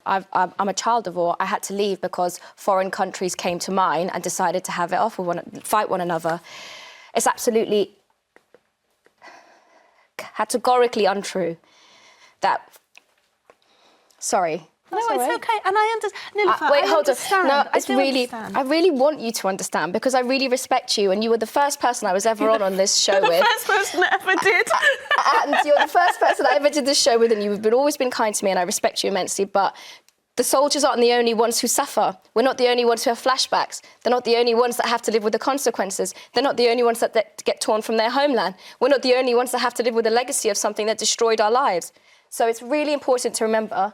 I'm a child of war. I had to leave because foreign countries came to mine and decided to have it off with fight one another. It's absolutely categorically untrue. Sorry. No, it's okay, and I understand. Nelufar, wait, hold understand. on. No, I do understand. I really want you to understand because I really respect you, and you were the first person I was ever on this show with. The first person that ever did. And you're the first person I ever did this show with, and you've always been kind to me, and I respect you immensely. But the soldiers aren't the only ones who suffer. We're not the only ones who have flashbacks. They're not the only ones that have to live with the consequences. They're not the only ones that get torn from their homeland. We're not the only ones that have to live with the legacy of something that destroyed our lives. So it's really important to remember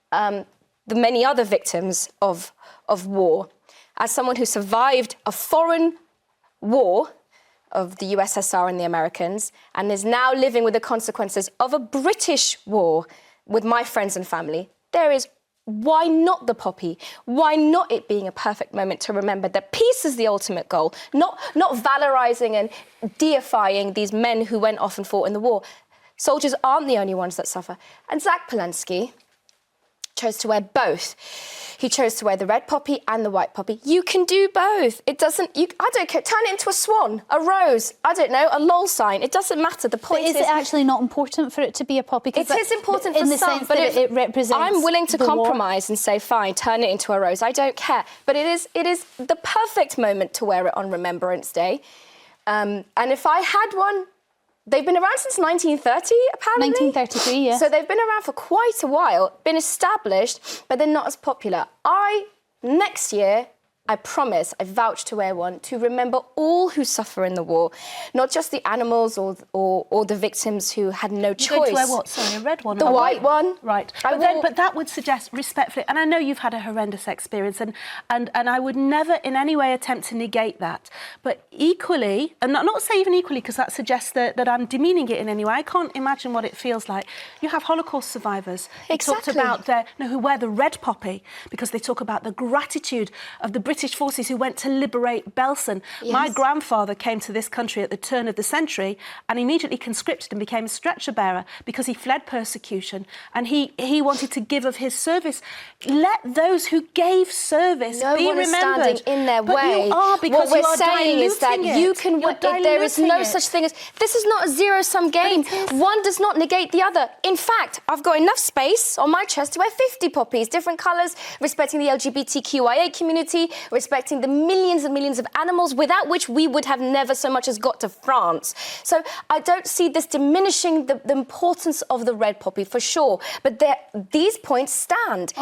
the many other victims of war. As someone who survived a foreign war of the USSR and the Americans and is now living with the consequences of a British war with my friends and family, why not the poppy? Why not it being a perfect moment to remember that peace is the ultimate goal, not valorizing and deifying these men who went off and fought in the war. Soldiers aren't the only ones that suffer. And Zach Polanski chose to wear both. He chose to wear the red poppy and the white poppy. You can do both. I don't care, turn it into a swan, a rose, I don't know, a lol sign. It doesn't matter. The point is it actually not important for it to be a poppy? It is important for some, but it represents. I'm willing to compromise war. and say, fine, turn it into a rose. I don't care. But it is the perfect moment to wear it on Remembrance Day. And if I had one, they've been around since 1930, apparently. 1933, yeah. So they've been around for quite a while, been established, but they're not as popular. Next year, I promise, I vouch to wear one to remember all who suffer in the war, not just the animals or the victims who had no choice. You're going to wear what? Sorry, a red one? The white one. Right. But that would suggest, respectfully, and I know you've had a horrendous experience, and I would never in any way attempt to negate that. But equally, and not say even equally, because that suggests that I'm demeaning it in any way. I can't imagine what it feels like. You have Holocaust survivors who talked about who wear the red poppy because they talk about the gratitude of the British forces who went to liberate Belsen. Yes. My grandfather came to this country at the turn of the century and immediately conscripted and became a stretcher bearer because he fled persecution and he wanted to give of his service. Let those who gave service be remembered. Standing in their way. You are, because what we're saying is that you can. There is no such thing as. This is not a zero-sum game. One does not negate the other. In fact, I've got enough space on my chest to wear 50 poppies, different colours, respecting the LGBTQIA community, respecting the millions and millions of animals without which we would have never so much as got to France. So I don't see this diminishing the importance of the red poppy, for sure. But these points stand.